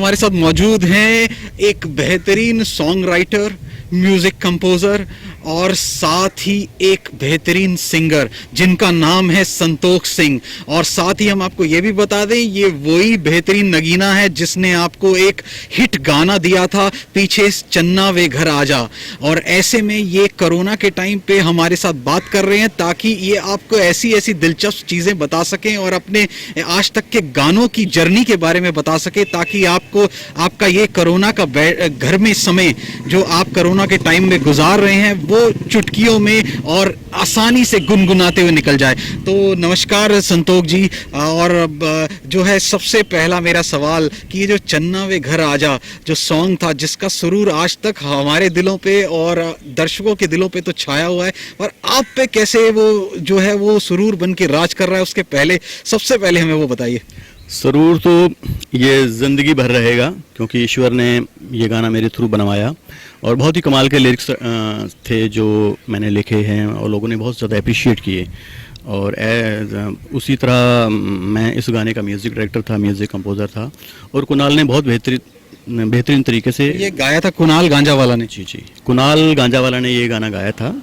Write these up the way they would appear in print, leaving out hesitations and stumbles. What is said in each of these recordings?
हमारे साथ मौजूद हैं एक बेहतरीन सॉन्ग राइटर, म्यूजिक कंपोजर और साथ ही एक बेहतरीन सिंगर जिनका नाम है संतोष सिंह। और साथ ही हम आपको ये भी बता दें, ये वही बेहतरीन नगीना है जिसने आपको एक हिट गाना दिया था पीछे चन्ना वे घर आजा। और ऐसे में ये कोरोना के टाइम पे हमारे साथ बात कर रहे हैं ताकि ये आपको ऐसी ऐसी दिलचस्प चीज़ें बता सकें और अपने आज तक के गानों की जर्नी के बारे में बता सके, ताकि आपको आपका ये कोरोना का घर में समय जो आप कोरोना के टाइम में गुजार रहे हैं वो चुटकियों में और आसानी से गुनगुनाते हुए निकल जाए। तो नमस्कार संतोष जी। और जो है सबसे पहला मेरा सवाल कि ये जो चन्ना वे घर आजा जो सॉन्ग था जिसका सुरूर आज तक हमारे दिलों पे और दर्शकों के दिलों पे तो छाया हुआ है, और आप पे कैसे वो जो है वो सुरूर बन के राज कर रहा है, उसके पहले सबसे पहले हमें वो बताइए। ज़रूर, तो ये ज़िंदगी भर रहेगा क्योंकि ईश्वर ने ये गाना मेरे थ्रू बनवाया और बहुत ही कमाल के लिरिक्स थे जो मैंने लिखे हैं और लोगों ने बहुत ज़्यादा अप्रिशिएट किए। और उसी तरह मैं इस गाने का म्यूज़िक डायरेक्टर था, म्यूज़िक कंपोज़र था, और कुणाल ने बहुत बेहतरीन तरीके से ये गाया था। कुणाल गांजावाला ने? जी, कुणाल गांजावाला ने ये गाना गाया था,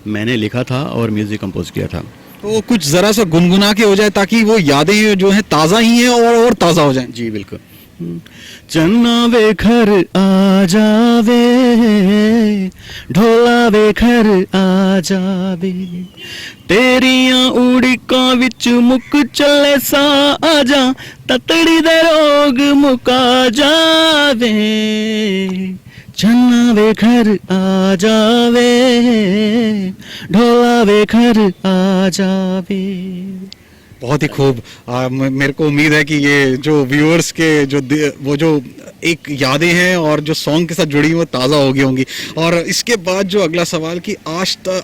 मैंने लिखा था और म्यूज़िक कंपोज किया था। तो कुछ ज़रा सा गुनगुना के हो जाए ताकि वो यादें जो हैं ताज़ा ही हैं और ताज़ा हो जाएं। जी बिल्कुल। चन्ना वे घर आ जावे, ढोला वे घर आ जावे, तेरियां उड़िकां विच मुक चले सा आजा, ततड़ी दे रोग मुका जावे, चन्ना वे घर आ जावे, ढोला वे घर आ जावे। बहुत ही खूब। मेरे को उम्मीद है कि ये जो व्यूअर्स के वो जो एक यादें हैं और जो सॉन्ग के साथ जुड़ी वो ताज़ा हो गई होंगी। और इसके बाद जो अगला सवाल कि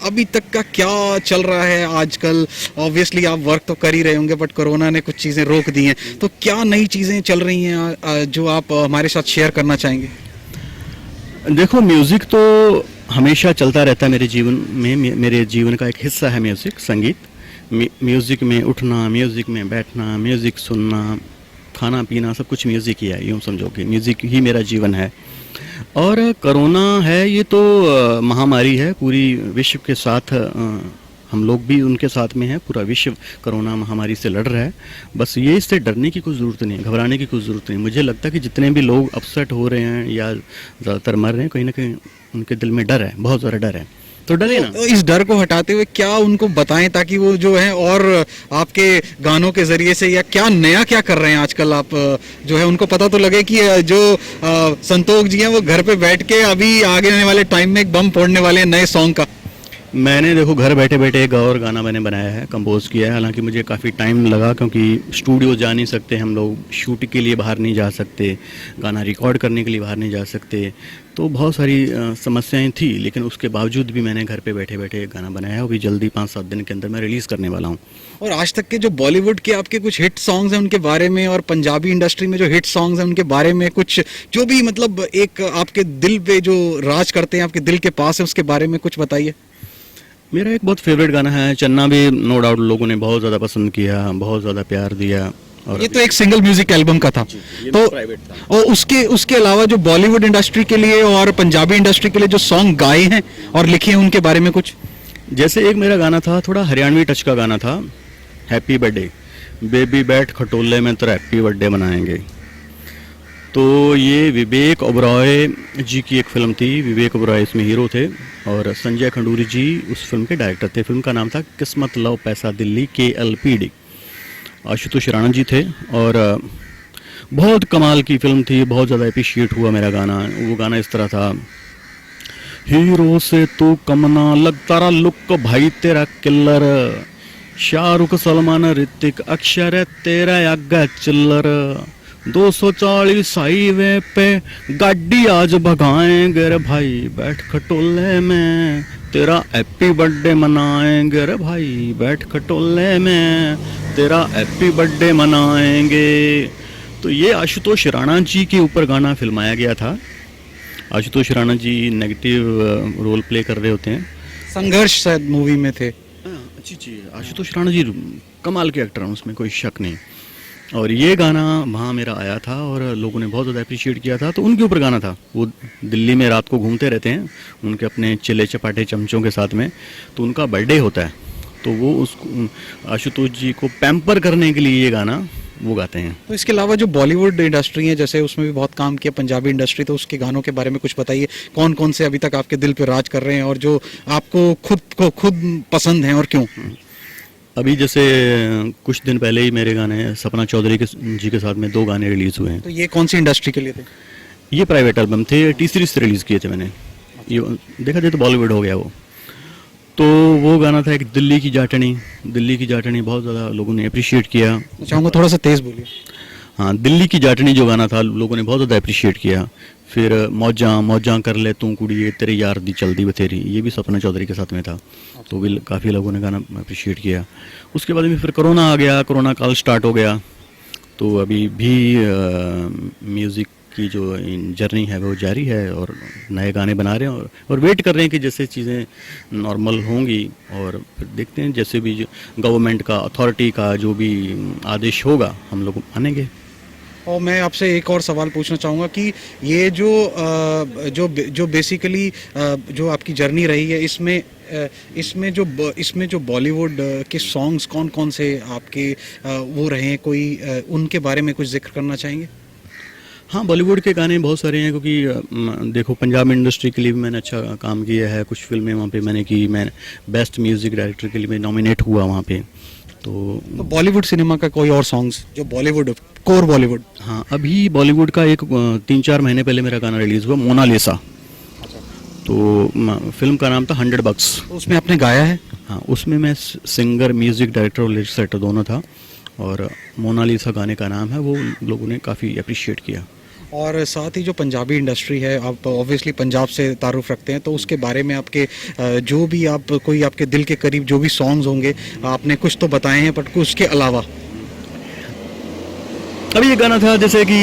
अभी तक का क्या चल रहा है आजकल? ऑब्वियसली आप वर्क तो कर ही रहे होंगे बट कोरोना ने कुछ चीज़ें रोक दी हैं, तो क्या नई चीज़ें चल रही हैं जो आप हमारे साथ शेयर करना चाहेंगे? देखो, म्यूज़िक तो हमेशा चलता रहता है मेरे जीवन में, मेरे जीवन का एक हिस्सा है म्यूज़िक, संगीत। म्यूज़िक में उठना, म्यूज़िक में बैठना, म्यूज़िक सुनना, खाना पीना, सब कुछ म्यूज़िक ही है, यूँ समझो कि म्यूज़िक ही मेरा जीवन है। और कोरोना है ये तो महामारी है, पूरी विश्व के साथ हम लोग भी उनके साथ में हैं, पूरा विश्व कोरोना महामारी से लड़ रहा है। बस ये इससे डरने की कोई ज़रूरत नहीं है, घबराने की कोई ज़रूरत नहीं। मुझे लगता है कि जितने भी लोग अपसेट हो रहे हैं या ज़्यादातर मर रहे हैं, कहीं ना कहीं उनके दिल में डर है, बहुत ज़्यादा डर है। तो डरे ना। तो इस डर को हटाते हुए क्या उनको बताएं ताकि वो जो है और आपके गानों के जरिए से या क्या नया क्या कर रहे हैं आजकल आप जो है उनको पता तो लगे कि जो संतोष जी हैं वो घर पे बैठ के अभी आगे आने वाले टाइम में एक बम फोड़ने वाले हैं नए सॉन्ग का। मैंने देखो घर बैठे बैठे एक और गाना मैंने बनाया है, कंपोज किया है। हालांकि मुझे काफ़ी टाइम लगा क्योंकि स्टूडियो जा नहीं सकते हम लोग, शूट के लिए बाहर नहीं जा सकते, गाना रिकॉर्ड करने के लिए बाहर नहीं जा सकते, तो बहुत सारी समस्याएं थी। लेकिन उसके बावजूद भी मैंने घर पे बैठे बैठे एक गाना बनाया है, वो भी जल्दी 5-7 दिन के अंदर मैं रिलीज़ करने वाला हूँ। और आज तक के जो बॉलीवुड के आपके कुछ हिट सॉन्ग्स हैं उनके बारे में, और पंजाबी इंडस्ट्री में जो हिट सॉन्ग्स हैं उनके बारे में कुछ जो भी मतलब एक आपके दिल पे जो राज करते हैं, आपके दिल के पास है, उसके बारे में कुछ बताइए। मेरा एक बहुत फेवरेट गाना है चन्ना, भी नो डाउट लोगों ने बहुत ज़्यादा पसंद किया, बहुत ज़्यादा प्यार दिया। और ये तो एक सिंगल म्यूजिक एल्बम का था, तो प्राइवेट था। और उसके अलावा जो बॉलीवुड इंडस्ट्री के लिए और पंजाबी इंडस्ट्री के लिए जो सॉन्ग गाए हैं और लिखे हैं उनके बारे में कुछ? जैसे एक मेरा गाना था, थोड़ा हरियाणवी टच का गाना था, हैप्पी बर्थडे बेबी बैठ खटोले में तेरा हैप्पी बर्थडे मनाएंगे। तो ये विवेक ओबरॉय जी की एक फिल्म थी, विवेक ओबरॉय इसमें हीरो थे और संजय खंडूरी जी उस फिल्म के डायरेक्टर थे। फिल्म का नाम था किस्मत लव पैसा दिल्ली, KLPD। आशुतोष राणा जी थे और बहुत कमाल की फिल्म थी, बहुत ज़्यादा अप्रिशिएट हुआ मेरा गाना। वो गाना इस तरह था, हीरो से तू कमना लगता रहा लुक भाई तेरा किल्लर, शाहरुख सलमान ऋतिक अक्षर तेरा आगा चिल्लर, 240 हाईवे पे गाड़ी आज भगाएंगे रे भाई, बैठ खटोले में तेरा हैप्पी बर्थडे मनाएंगे रे भाई, बैठ खटोले में तेरा हैप्पी बर्थडे मनाएंगे। तो ये आशुतोष राणा जी के ऊपर गाना फिल्माया गया था। Ashutosh Rana ji negative role play कर रहे होते हैं, संघर्ष शायद मूवी में थे। अच्छी आशुतोष राणा जी कमाल के एक्टर हैं, उसमें कोई शक नहीं। और ये गाना वहाँ मेरा आया था और लोगों ने बहुत ज़्यादा अप्रिशिएट किया था। तो उनके ऊपर गाना था। वो दिल्ली में रात को घूमते रहते हैं उनके अपने चिले चपाटे चमचों के साथ में। तो उनका बर्थडे होता है, तो वो उसको आशुतोष जी को पैम्पर करने के लिए ये गाना वो गाते हैं। तो इसके अलावा जो बॉलीवुड इंडस्ट्री है, जैसे उसमें भी बहुत काम किया पंजाबी इंडस्ट्री, तो उसके गानों के बारे में कुछ बताइए। कौन कौन से अभी तक आपके दिल पे राज कर रहे हैं और जो आपको खुद पसंद हैं और क्यों? अभी जैसे कुछ दिन पहले ही मेरे गाने सपना चौधरी जी के साथ में 2 गाने रिलीज़ हुए हैं। तो ये कौन सी इंडस्ट्री के लिए थे? ये प्राइवेट एल्बम थे, टी सीरीज से रिलीज़ किए थे मैंने। ये देखा जाए तो बॉलीवुड हो गया वो। तो वो गाना था एक दिल्ली की जाटनी। दिल्ली की जाटनी बहुत ज़्यादा लोगों ने अप्रिशिएट किया। चाहूँगा थोड़ा सा तेज़ बोलिए। हाँ, दिल्ली की जाटनी जो गाना था लोगों ने बहुत ज़्यादा अप्रिशिएट किया। फिर मौजां मौजां कर ले तू कुड़िए तेरे यार दी चलदी बथेरी, ये भी सपना चौधरी के साथ में था। तो भी काफ़ी लोगों ने गाना अप्रिशिएट किया। उसके बाद में फिर कोरोना आ गया, कोरोना काल स्टार्ट हो गया। तो अभी भी म्यूज़िक की जो जर्नी है वो जारी है और नए गाने बना रहे हैं और वेट कर रहे हैं कि जैसे चीज़ें नॉर्मल होंगी और फिर देखते हैं जैसे भी गवर्नमेंट का अथॉरिटी का जो भी आदेश होगा हम लोग मानेंगे। और मैं आपसे एक और सवाल पूछना चाहूँगा कि ये जो बेसिकली जो आपकी जर्नी रही है, इसमें जो बॉलीवुड के सॉन्ग्स कौन कौन से आपके वो रहे हैं, कोई उनके बारे में कुछ जिक्र करना चाहेंगे? हाँ, बॉलीवुड के गाने बहुत सारे हैं क्योंकि देखो पंजाब इंडस्ट्री के लिए भी मैंने अच्छा काम किया है। कुछ फिल्में वहाँ पे मैंने की। मैं बेस्ट म्यूज़िक डायरेक्टर के लिए मैं नॉमिनेट हुआ वहाँ पे। तो बॉलीवुड सिनेमा का कोई और सॉन्ग्स जो बॉलीवुड कोर बॉलीवुड? हाँ, अभी बॉलीवुड का एक 3-4 महीने पहले मेरा गाना रिलीज़ हुआ मोनालिसा। तो फिल्म का नाम था 100 बक्स। उसमें आपने गाया है? हाँ, उसमें मैं सिंगर, म्यूज़िक डायरेक्टर और लिरिक्स राइटर दोनों था। और मोनालिसा गाने का नाम है, वो लोगों ने काफ़ी अप्रिशिएट किया। और साथ ही जो पंजाबी इंडस्ट्री है, आप ऑब्वियसली पंजाब से तारुफ रखते हैं, तो उसके बारे में आपके जो भी कोई आपके दिल के करीब जो भी सॉन्ग्स होंगे, आपने कुछ तो बताए हैं बट उसके अलावा? अभी ये गाना था जैसे कि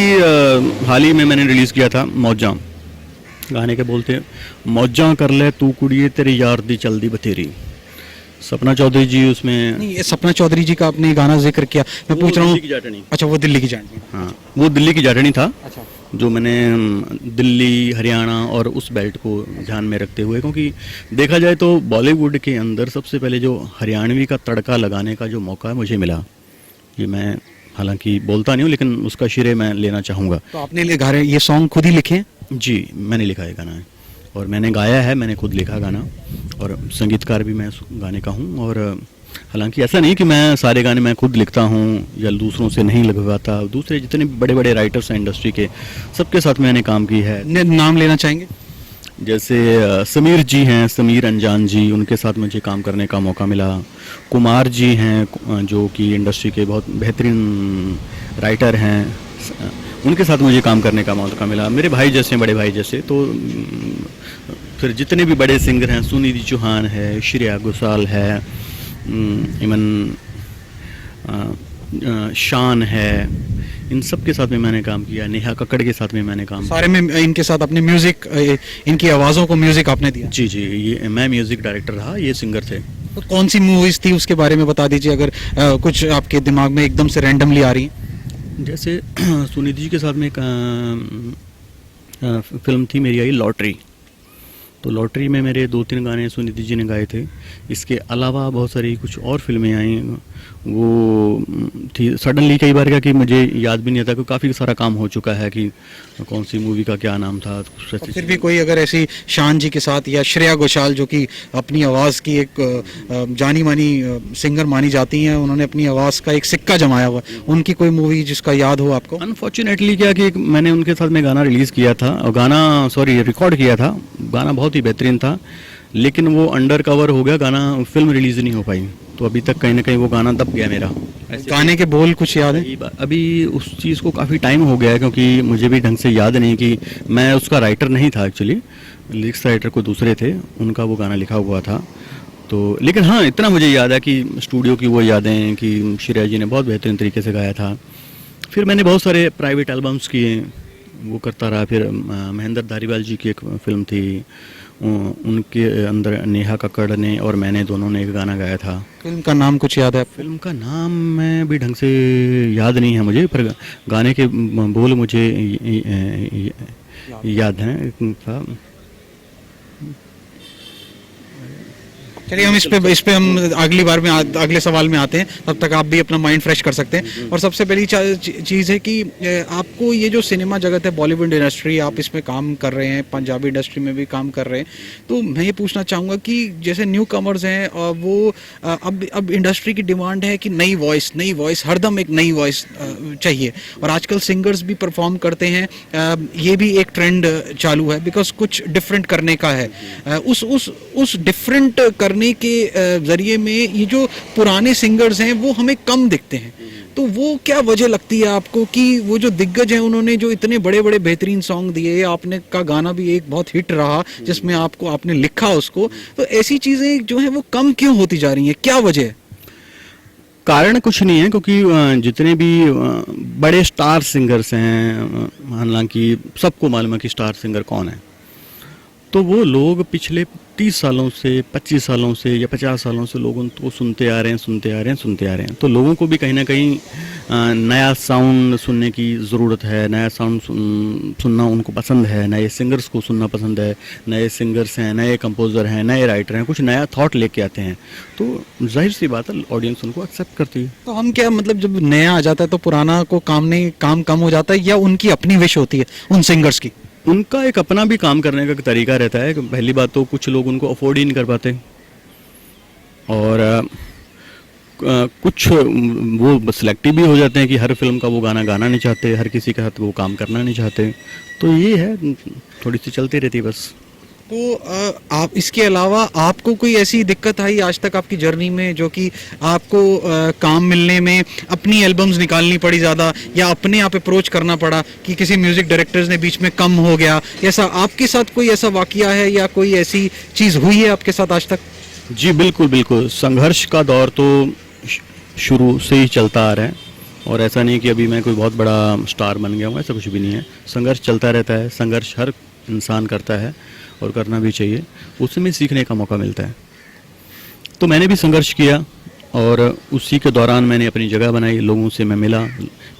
हाल ही में मैंने रिलीज़ किया था मौजां। गाने के बोलते मौजां कर ले तू कुड़िए तेरे यार दी चलदी बथेरी। सपना चौधरी जी उसमें। नहीं, ये सपना चौधरी जी का आपने गाना जिक्र किया, मैं पूछ रहा हूँ। अच्छा, वो दिल्ली की जाटनी। हाँ, वो दिल्ली की जाटनी था। अच्छा। जो मैंने दिल्ली, हरियाणा और उस बेल्ट को ध्यान में रखते हुए, क्योंकि देखा जाए तो बॉलीवुड के अंदर सबसे पहले जो हरियाणवी का तड़का लगाने का जो मौका मुझे मिला, ये मैं हालांकि बोलता नहीं हूँ लेकिन उसका श्रेय मैं लेना चाहूँगा। तो आपने ये सॉन्ग खुद ही लिखे हैं? जी, मैंने लिखा है गाना है और मैंने गाया है, मैंने खुद लिखा गाना और संगीतकार भी मैं उस गाने का हूँ। और हालांकि ऐसा नहीं कि मैं सारे गाने मैं खुद लिखता हूँ या दूसरों से नहीं लगवाता। दूसरे जितने बड़े बड़े राइटर्स हैं इंडस्ट्री के, सबके साथ मैंने काम की है। नाम लेना चाहेंगे? जैसे समीर जी हैं, समीर अंजान जी, उनके साथ मुझे काम करने का मौका मिला। कुमार जी हैं जो कि इंडस्ट्री के बहुत बेहतरीन राइटर हैं, उनके साथ मुझे काम करने का मौका मिला। मेरे भाई जैसे, बड़े भाई जैसे। तो फिर जितने भी बड़े सिंगर हैं, सुनिधि चौहान है, श्रेया घोषाल है, इमन शान है, इन सब के साथ में मैंने काम किया। नेहा कक्कड़ के साथ में मैंने काम किया। सारे में इनके साथ अपने म्यूजिक, इनकी आवाज़ों को म्यूजिक आपने दिया? जी जी, ये मैं म्यूजिक डायरेक्टर रहा, ये सिंगर थे। तो कौन सी मूवीज थी उसके बारे में बता दीजिए, अगर कुछ आपके दिमाग में एकदम से रैंडमली आ रही हैं। जैसे सुनिधि जी के साथ में एक फिल्म थी मेरी आई लॉटरी। तो लॉटरी में मेरे 2-3 गाने सुनिधि जी ने गाए थे। इसके अलावा बहुत सारी कुछ और फिल्में आई, वो थी सडनली कई बार क्या कि मुझे याद भी नहीं आता, क्योंकि काफ़ी सारा काम हो चुका है कि कौन सी मूवी का क्या नाम था। तो फिर भी कोई अगर ऐसी शान जी के साथ या श्रेया घोषाल जो कि अपनी आवाज़ की एक जानी मानी सिंगर मानी जाती हैं, उन्होंने अपनी आवाज़ का एक सिक्का जमाया हुआ, उनकी कोई मूवी जिसका याद हो आपको? अनफॉर्चुनेटली क्या कि मैंने उनके साथ में गाना रिलीज़ किया था और रिकॉर्ड किया था। गाना बहुत ही बेहतरीन था, लेकिन वो अंडर कवर हो गया, गाना फिल्म रिलीज़ नहीं हो पाई। तो अभी तक कहीं ना कहीं वो गाना दब गया मेरा। गाने के बोल कुछ याद है? अभी उस चीज़ को काफ़ी टाइम हो गया है, क्योंकि मुझे भी ढंग से याद नहीं कि मैं उसका राइटर नहीं था एक्चुअली, लिरिक्स राइटर को दूसरे थे, उनका वो गाना लिखा हुआ था। तो लेकिन हाँ, इतना मुझे याद है कि स्टूडियो की वो यादें कि श्रेया जी ने बहुत बेहतरीन तरीके से गाया था। फिर मैंने बहुत सारे प्राइवेट एल्बम्स किए, वो करता रहा। फिर महेंद्र धारीवाल जी की एक फिल्म थी, उनके अंदर नेहा कक्कड़ ने और मैंने दोनों ने एक गाना गाया था। फिल्म का नाम कुछ याद है आपको? फिल्म का नाम मैं भी ढंग से याद नहीं है मुझे, पर गाने के बोल मुझे याद हैं था। चलिए हम इस पे हम अगली बार में अगले सवाल में आते हैं, तब तक आप भी अपना माइंड फ्रेश कर सकते हैं। और सबसे पहली चीज़ है कि आपको ये जो सिनेमा जगत है, बॉलीवुड इंडस्ट्री, आप इसमें काम कर रहे हैं, पंजाबी इंडस्ट्री में भी काम कर रहे हैं, तो मैं ये पूछना चाहूँगा कि जैसे न्यू कमर्स हैं वो अब इंडस्ट्री की डिमांड है कि नई वॉइस हरदम एक नई वॉइस चाहिए, और आजकल सिंगर्स भी परफॉर्म करते हैं। ये भी एक ट्रेंड चालू है, बिकॉज कुछ डिफरेंट करने का है। उस डिफरेंट करने के जरिए में ये जो पुराने सिंगर्स हैं वो हमें कम दिखते हैं, तो वो क्या वजह लगती है आपको कि वो जो दिग्गज हैं उन्होंने जो इतने बड़े बड़े बेहतरीन सॉन्ग दिए, आपने का गाना भी एक बहुत हिट रहा जिसमें आपने लिखा उसको, तो ऐसी चीजें जो हैं वो कम क्यों होती जा रही हैं, क्या वजह है? कारण कुछ नहीं है, क्योंकि जितने भी बड़े स्टार सिंगर्स हैं, हालांकि सबको मालूम है कि स्टार सिंगर कौन है, तो वो लोग पिछले 30 सालों से, 25 सालों से या 50 सालों से लोग उनको सुनते आ रहे हैं। तो लोगों को भी कहीं ना कहीं नया साउंड सुनने की ज़रूरत है, नया साउंड सुनना उनको पसंद है, नए सिंगर्स को सुनना पसंद है, नए सिंगर्स हैं, नए कंपोज़र हैं, नए राइटर हैं, कुछ नया थॉट लेके आते हैं, तो जाहिर सी बात है ऑडियंस उनको एक्सेप्ट करती है। तो हम क्या मतलब जब नया आ जाता है तो पुराना को काम कम हो जाता है, या उनकी अपनी विश होती है उन सिंगर्स की? उनका एक अपना भी काम करने का तरीका रहता है। पहली बात तो कुछ लोग उनको अफोर्ड ही नहीं कर पाते, और कुछ वो सिलेक्टिव भी हो जाते हैं कि हर फिल्म का वो गाना गाना नहीं चाहते, हर किसी के साथ वो काम करना नहीं चाहते, तो ये है, थोड़ी सी चलती रहती है बस। तो आप इसके अलावा आपको कोई ऐसी दिक्कत आई आज तक आपकी जर्नी में जो कि आपको काम मिलने में अपनी एल्बम्स निकालनी पड़ी ज़्यादा, या अपने आप अप्रोच करना पड़ा कि किसी म्यूजिक डायरेक्टर्स ने बीच में कम हो गया, ऐसा आपके साथ कोई ऐसा वाकया है या कोई ऐसी चीज़ हुई है आपके साथ आज तक? जी बिल्कुल, संघर्ष का दौर तो शुरू से ही चलता आ रहा है, और ऐसा नहीं कि अभी मैं कोई बहुत बड़ा स्टार बन गया हूँ, ऐसा कुछ भी नहीं है। संघर्ष चलता रहता है, संघर्ष हर इंसान करता है और करना भी चाहिए, उसमें सीखने का मौका मिलता है। तो मैंने भी संघर्ष किया, और उसी के दौरान मैंने अपनी जगह बनाई, लोगों से मैं मिला,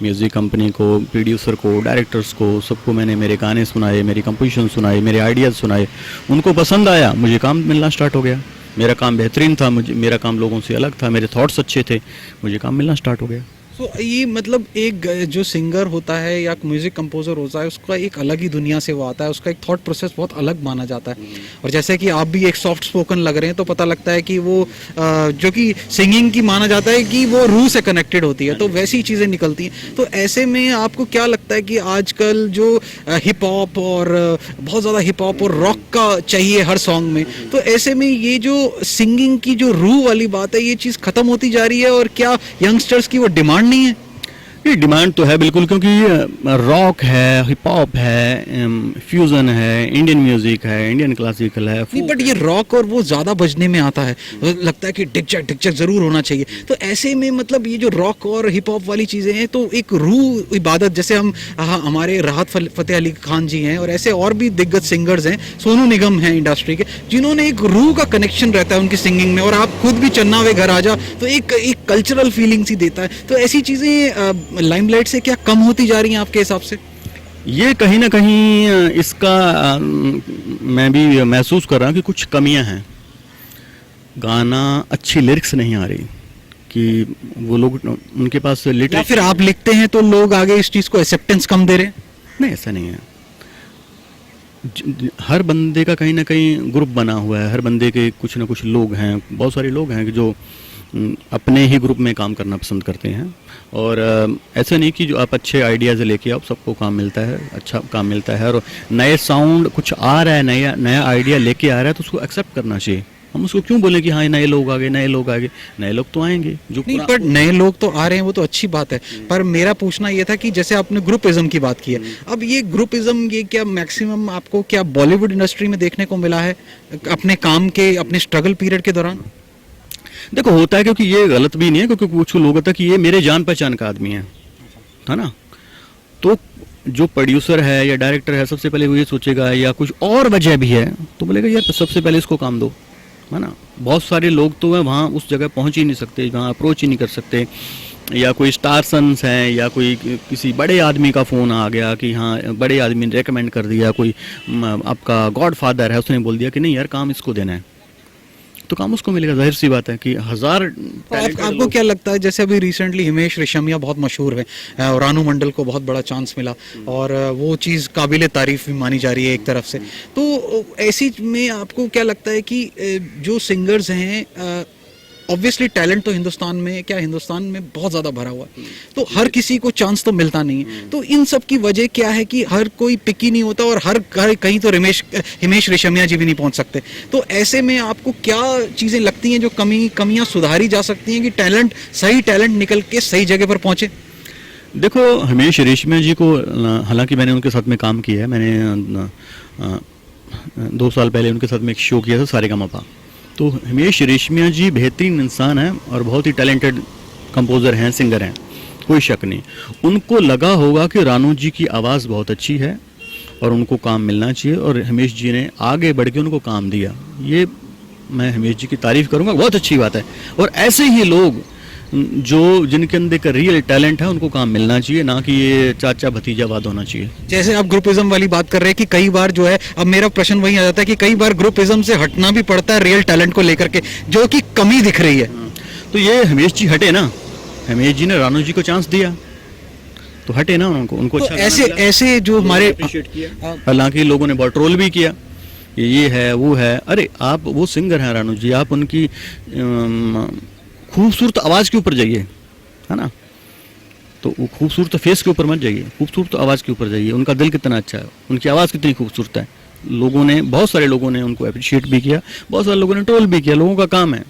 म्यूज़िक कंपनी को, प्रोड्यूसर को, डायरेक्टर्स को, सबको मैंने मेरे गाने सुनाए, मेरी कंपोजिशन सुनाई, मेरे आइडियाज़ सुनाए, उनको पसंद आया, मुझे काम मिलना स्टार्ट हो गया। मेरा काम बेहतरीन था, मेरा काम लोगों से अलग था, मेरे थॉट्स अच्छे थे, मुझे काम मिलना स्टार्ट हो गया। तो ये मतलब एक जो सिंगर होता है या म्यूजिक कंपोजर होता है, उसका एक अलग ही दुनिया से वो आता है, उसका एक थॉट प्रोसेस बहुत अलग माना जाता है। और जैसे कि आप भी एक सॉफ्ट स्पोकन लग रहे हैं, तो पता लगता है कि वो जो कि सिंगिंग की माना जाता है कि वो रूह से कनेक्टेड होती है, तो वैसी चीज़ें निकलती हैं। तो ऐसे में आपको क्या लगता है कि आजकल जो हिप हॉप और बहुत ज़्यादा हिप हॉप और रॉक का चाहिए हर सॉन्ग में, तो ऐसे में ये जो सिंगिंग की जो रूह वाली बात है, ये चीज़ खत्म होती जा रही है, और क्या यंगस्टर्स की वो डिमांड नहीं है? ये डिमांड तो है बिल्कुल, क्योंकि रॉक है, हिप हॉप है, फ्यूजन है, इंडियन म्यूजिक है, इंडियन क्लासिकल है, बट ये रॉक और वो ज्यादा बजने में आता है, लगता है कि डिक्चक जरूर होना चाहिए। तो ऐसे में मतलब ये जो रॉक और हिप हॉप वाली चीजें हैं, तो एक रूह इबादत, जैसे हम हमारे राहत फतेह अली खान जी हैं, और ऐसे और भी दिग्गज सिंगर्स हैं, सोनू निगम हैं इंडस्ट्री के, जिन्होंने एक रूह का कनेक्शन रहता है उनकी सिंगिंग में, और आप खुद भी चन्ना वे घर आ जा, तो एक कल्चरल फीलिंग सी देता है। तो ऐसी चीजें लाइमलाइट से क्या कम होती जा रही हैं आपके हिसाब से? ये कहीं ना कहीं इसका मैं भी महसूस कर रहा हूँ कि कुछ कमियां हैं। गाना अच्छी लिरिक्स नहीं आ रही, कि वो लोग उनके पास या फिर आप लिखते हैं तो लोग आगे इस चीज़ को एक्सेप्टेंस कम दे रहे हैं? नहीं, ऐसा नहीं है। हर बंदे का कहीं ना कहीं ग्रुप बना हुआ है, हर बंदे के कुछ ना कुछ लोग हैं, बहुत सारे लोग हैं जो अपने ही ग्रुप में काम करना पसंद करते हैं, और ऐसा नहीं कि जो आप अच्छे आइडियाज़ लेके आओ सबको काम मिलता है, अच्छा काम मिलता है, और नए साउंड कुछ आ रहा है, नया आइडिया लेके आ रहा है, तो उसको एक्सेप्ट करना चाहिए। हम उसको क्यों बोले कि हाँ नए लोग आ गए, नए लोग तो आएंगे जो नहीं, पर नए लोग तो आ रहे हैं, वो तो अच्छी बात है, पर मेरा पूछना ये था कि जैसे आपने ग्रुपिज्म की बात की है, अब ये ग्रुपिज्म ये क्या मैक्सिमम आपको क्या बॉलीवुड इंडस्ट्री में देखने को मिला है अपने काम के, अपने स्ट्रगल पीरियड के दौरान? देखो होता है, क्योंकि ये गलत भी नहीं है, क्योंकि कुछ लोग होता है कि ये मेरे जान पहचान का आदमी है ना, तो जो प्रोड्यूसर है या डायरेक्टर है सबसे पहले वो ये सोचेगा या कुछ और वजह भी है तो बोलेगा यार सबसे पहले इसको काम दो, है ना। बहुत सारे लोग तो है वहाँ उस जगह पहुँच ही नहीं सकते, वहाँ अप्रोच ही नहीं कर सकते, या कोई स्टार सन्स हैं या कोई किसी बड़े आदमी का फ़ोन आ गया कि हाँ बड़े आदमी ने रेकमेंड कर दिया, कोई आपका गॉड फादर है उसने बोल दिया कि नहीं यार काम इसको देना है, तो काम उसको मिलेगा। जाहिर सी बात है कि हजार आपको क्या लगता है, जैसे अभी रिसेंटली हिमेश रेशमिया बहुत मशहूर है, रानू मंडल को बहुत बड़ा चांस मिला और वो चीज़ काबिल तारीफ भी मानी जा रही है एक तरफ से, तो ऐसी में आपको क्या लगता है कि जो सिंगर्स हैं, ऑब्वियसली टैलेंट तो हिंदुस्तान में बहुत ज़्यादा भरा हुआ है, तो हर किसी को चांस तो मिलता नहीं है, तो इन सब की वजह क्या है कि हर कोई पिकी नहीं होता और हर कहीं तो हिमेश रेशमिया जी भी नहीं पहुंच सकते, तो ऐसे में आपको क्या चीज़ें लगती हैं जो कमियां सुधारी जा सकती हैं कि सही टैलेंट निकल के सही जगह पर पहुंचे? देखो हिमेश रेशमिया जी को, हालांकि मैंने उनके साथ में काम किया है, मैंने 2 साल पहले उनके साथ में एक शो किया था सारेगामापा, तो हिमेश रेशमिया जी बेहतरीन इंसान हैं और बहुत ही टैलेंटेड कंपोज़र हैं, सिंगर हैं, कोई शक नहीं। उनको लगा होगा कि रानू जी की आवाज़ बहुत अच्छी है और उनको काम मिलना चाहिए, और हिमेश जी ने आगे बढ़ के उनको काम दिया, ये मैं हिमेश जी की तारीफ़ करूँगा, बहुत अच्छी बात है। और ऐसे ही लोग जो जिनके अंदर का रियल टैलेंट है उनको काम मिलना चाहिए, ना कि ये चाचा भतीजावाद होना चाहिए। जैसे आप ग्रुपिज्म वाली बात कर रहे हैं कि कई बार जो है, अब मेरा प्रश्न वही आ जाता है कि कई बार ग्रुपिज्म से हटना भी पड़ता है रियल टैलेंट को लेकर के, जो कि कमी दिख रही है। तो ये हिमेश जी हटे ना, हिमेश जी ने रानू जी को चांस दिया तो हटे ना, उनको तो अच्छा ऐसे जो हमारे हालांकि लोगों ने बहुत ट्रोल भी किया, ये है वो है, अरे आप वो सिंगर हैं रानू जी, आप उनकी खूबसूरत आवाज़ के ऊपर जाइए, है ना, तो वो खूबसूरत फेस के ऊपर मत जाइए, खूबसूरत आवाज़ के ऊपर जाइए, उनका दिल कितना अच्छा है, उनकी आवाज़ कितनी खूबसूरत है। बहुत सारे लोगों ने उनको अप्रिशिएट भी किया, बहुत सारे लोगों ने ट्रोल भी किया, लोगों का काम है।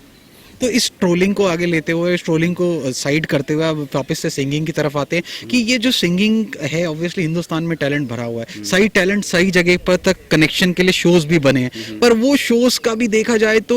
तो इस ट्रोलिंग को आगे लेते हुए, इस ट्रोलिंग को साइड करते हुए अब वापस से सिंगिंग की तरफ आते हैं कि ये जो सिंगिंग है, ऑब्वियसली हिंदुस्तान में टैलेंट भरा हुआ है, सही टैलेंट सही जगह पर तक कनेक्शन के लिए शोज भी बने हैं, पर वो शोज का भी देखा जाए तो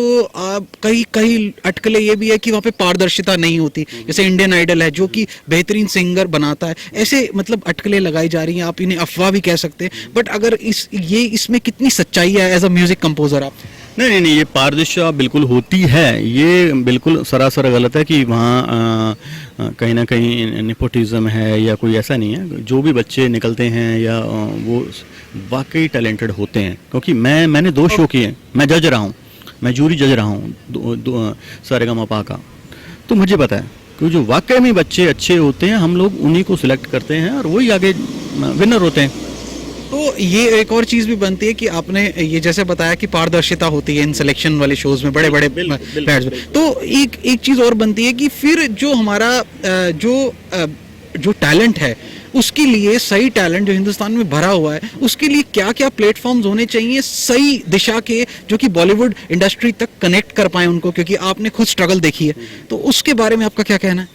कहीं अटकलें ये भी है कि वहाँ पे पारदर्शिता नहीं होती। जैसे इंडियन आइडल है जो कि बेहतरीन सिंगर बनाता है, ऐसे मतलब अटकलें लगाई जा रही हैं, आप इन्हें अफवाह भी कह सकते हैं, बट अगर इसमें कितनी सच्चाई है एज अ म्यूजिक कंपोजर? आप नहीं, ये पारदर्शिता बिल्कुल होती है, ये बिल्कुल सरासर गलत है कि वहाँ कहीं ना कहीं नेपोटिज्म है या कोई ऐसा नहीं है। जो भी बच्चे निकलते हैं या वो वाकई टैलेंटेड होते हैं, क्योंकि मैंने 2 शो किए, मैं जज रहा हूँ, मैं जूरी जज रहा हूँ सारेगामापा का, तो मुझे पता है कि जो वाकई में बच्चे अच्छे होते हैं हम लोग उन्हीं को सिलेक्ट करते हैं और वही आगे विनर होते हैं। तो ये एक और चीज भी बनती है कि आपने ये जैसे बताया कि पारदर्शिता होती है इन सिलेक्शन वाले शोज में, बड़े बड़े पैड्स में, तो एक चीज और बनती है कि फिर जो हमारा जो टैलेंट है उसके लिए, सही टैलेंट जो हिंदुस्तान में भरा हुआ है उसके लिए क्या क्या प्लेटफॉर्म्स होने चाहिए सही दिशा के, जो कि बॉलीवुड इंडस्ट्री तक कनेक्ट कर पाए उनको, क्योंकि आपने खुद स्ट्रगल देखी है, तो उसके बारे में आपका क्या कहना है?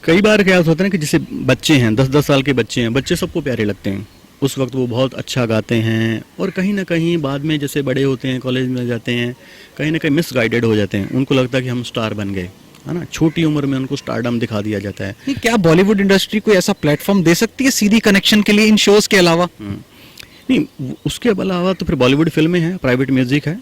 कई बार क्या होता है ना कि जैसे बच्चे हैं, 10-10 साल के बच्चे हैं, बच्चे सबको प्यारे लगते हैं, उस वक्त वो बहुत अच्छा गाते हैं, और कहीं ना कहीं बाद में जैसे बड़े होते हैं, कॉलेज में जाते हैं, कहीं ना कहीं मिसगाइडेड हो जाते हैं, उनको लगता है कि हम स्टार बन गए, है ना, छोटी उम्र में उनको स्टारडम दिखा दिया जाता है। क्या बॉलीवुड इंडस्ट्री कोई ऐसा प्लेटफॉर्म दे सकती है सीधी कनेक्शन के लिए इन शोज के अलावा? नहीं, उसके अलावा तो फिर बॉलीवुड फिल्में हैं, प्राइवेट म्यूजिक है,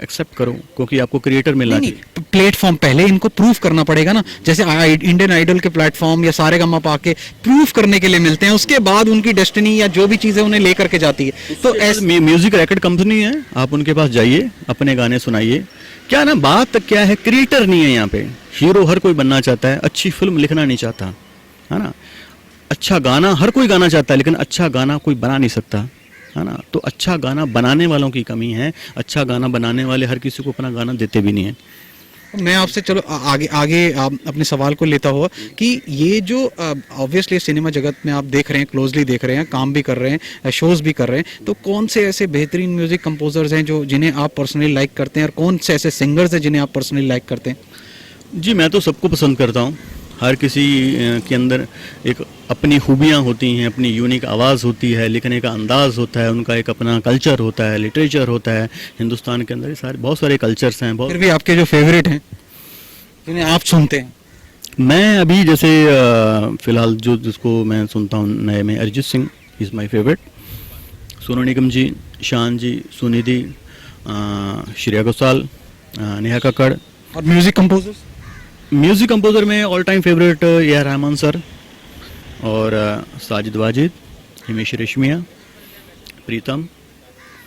एक्सेप्ट करो, क्योंकि आपको क्रिएटर मिलना चाहिए। प्लेटफॉर्म पहले इनको प्रूफ करना पड़ेगा ना, जैसे इंडियन आइडल के प्लेटफॉर्म या सारेगामापा के प्रूफ करने के लिए मिलते हैं, उसके बाद उनकी डेस्टिनी या जो भी चीजें उन्हें लेकर के जाती है। तो म्यूजिक रिकॉर्ड कंपनी है, आप उनके पास जाइए, अपने गाने सुनाइए। क्या ना, बात क्या है, क्रिएटर नहीं है यहाँ पे, हीरो हर कोई बनना चाहता है, अच्छी फिल्म लिखना नहीं चाहता, है ना, अच्छा गाना हर कोई गाना चाहता है, लेकिन अच्छा गाना कोई बना नहीं सकता, है ना, तो अच्छा गाना बनाने वालों की कमी है, अच्छा गाना बनाने वाले हर किसी को अपना गाना देते भी नहीं है। मैं आपसे चलो आगे अपने सवाल को लेता हुआ कि ये जो ऑब्वियसली सिनेमा जगत में आप देख रहे हैं, क्लोजली देख रहे हैं, काम भी कर रहे हैं, शोज भी कर रहे हैं, तो कौन से ऐसे बेहतरीन म्यूजिक कंपोजर्स हैं जो जिन्हें आप पर्सनली लाइक करते हैं, और कौन से ऐसे सिंगर्स हैं जिन्हें आप पर्सनली लाइक करते हैं? जी, मैं तो सबको पसंद करता हूँ, हर किसी के अंदर एक अपनी खूबियाँ होती हैं, अपनी यूनिक आवाज़ होती है, लिखने का अंदाज़ होता है, उनका एक अपना कल्चर होता है, लिटरेचर होता है। हिंदुस्तान के अंदर बहुत सारे कल्चर्स हैं। फिर भी आपके जो फेवरेट हैं जिन्हें आप सुनते हैं? मैं अभी जैसे फिलहाल जो जिसको मैं सुनता हूँ नए में, Arijit Singh is my favourite, Sonu Nigam ji, Shaan ji, Sunidhi, Shreya Ghoshal, Neha Kakkar. और म्यूजिक कंपोजर्स? म्यूज़िक कंपोज़र में all time favourite A R Rahman sir, और साजिद वाजिद, हिमेश रेशमिया, प्रीतम।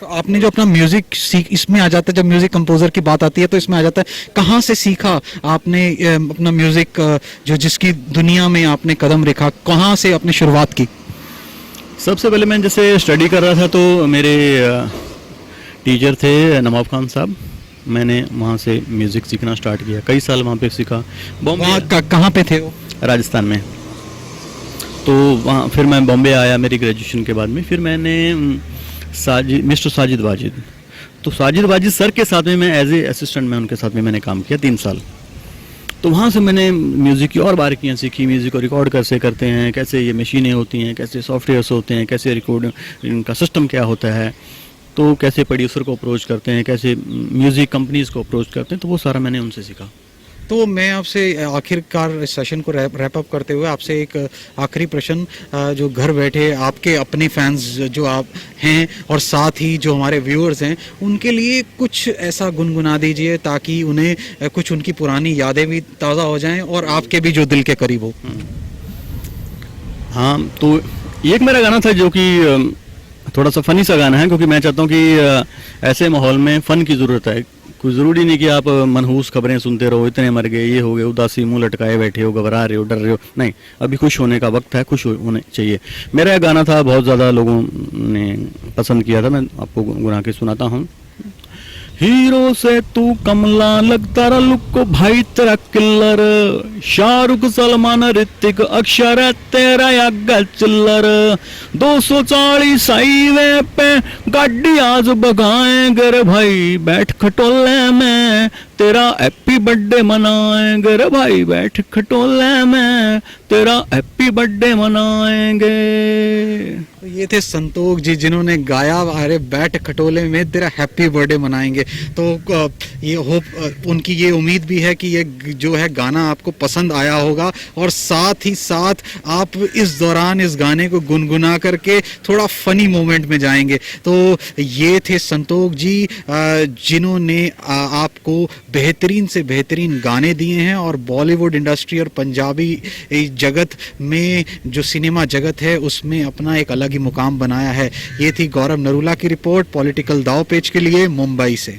तो आपने जो अपना म्यूजिक सीख, इसमें आ जाता है जब म्यूजिक कंपोजर की बात आती है तो इसमें आ जाता है कहाँ से सीखा आपने अपना म्यूजिक, जो जिसकी दुनिया में आपने कदम रखा, कहाँ से आपने शुरुआत की? सबसे पहले मैं जैसे स्टडी कर रहा था तो मेरे टीचर थे नवाब खान साहब, मैंने वहाँ से म्यूज़िक सीखना स्टार्ट किया, कई साल वहाँ पे सीखा। वहाँ कहाँ पे थे वो? राजस्थान में। तो वहाँ फिर मैं बॉम्बे आया मेरी ग्रेजुएशन के बाद में, फिर मैंने मिस्टर साजिद वाजिद, तो साजिद वाजिद सर के साथ में मैं एज ए असिस्टेंट में उनके साथ में मैंने काम किया 3 साल। तो वहाँ से मैंने म्यूज़िक की और बारीकियाँ सीखी, म्यूज़िक को रिकॉर्ड कैसे करते हैं, कैसे ये मशीनें होती हैं, कैसे सॉफ्टवेयर्स होते हैं, कैसे रिकॉर्ड इनका सिस्टम क्या होता है, तो कैसे प्रोड्यूसर को अप्रोच करते हैं, कैसे म्यूज़िक कंपनीज़ को अप्रोच करते हैं, तो वो सारा मैंने उनसे सीखा। तो मैं आपसे आखिरकार इस सेशन को रैप अप करते हुए आपसे एक आखिरी प्रश्न, जो घर बैठे आपके अपने फैंस जो आप हैं और साथ ही जो हमारे व्यूअर्स हैं, उनके लिए कुछ ऐसा गुनगुना दीजिए ताकि उन्हें कुछ उनकी पुरानी यादें भी ताज़ा हो जाएं और आपके भी जो दिल के करीब हो। हाँ, तो ये एक मेरा गाना था जो कि थोड़ा सा फ़नी सा गाना है, क्योंकि मैं चाहता हूँ कि ऐसे माहौल में फ़न की ज़रूरत है। कोई ज़रूरी नहीं कि आप मनहूस खबरें सुनते रहो, इतने मर गए, ये हो गए, उदासी मुंह लटकाए बैठे हो, घबरा रहे हो, डर रहे हो। नहीं, अभी खुश होने का वक्त है, खुश होने चाहिए। मेरा गाना था, बहुत ज़्यादा लोगों ने पसंद किया था, मैं आपको गुना के सुनाता हूँ। हीरो से तू कमला लगता रहा, लुक को भाई तेरा किल्लर, शाहरुख सलमान ऋतिक अक्षर तेरा यागा चिल्लर, 240 हाईवे पे गाड़ी आज भगाएंगे रे भाई, बैठ खटोले में तेरा हैप्पी बर्थडे मनाएंगे रे भाई, बैठ खटोले में तेरा हैप्पी बर्थडे मनाएंगे। तो ये थे संतोष जी जिन्होंने गाया अरे बैठ खटोले में तेरा हैप्पी बर्थडे मनाएंगे। तो ये होप, उनकी ये उम्मीद भी है कि ये जो है गाना आपको पसंद आया होगा और साथ ही साथ आप इस दौरान इस गाने को गुनगुना करके थोड़ा फनी मोमेंट में जाएंगे। तो ये थे संतोष जी जिन्होंने आपको बेहतरीन से बेहतरीन गाने दिए हैं और बॉलीवुड इंडस्ट्री और पंजाबी जगत में जो सिनेमा जगत है उसमें अपना एक अलग ही मुकाम बनाया है। ये थी गौरव नरूला की रिपोर्ट पॉलिटिकल दाव पेच के लिए मुंबई से।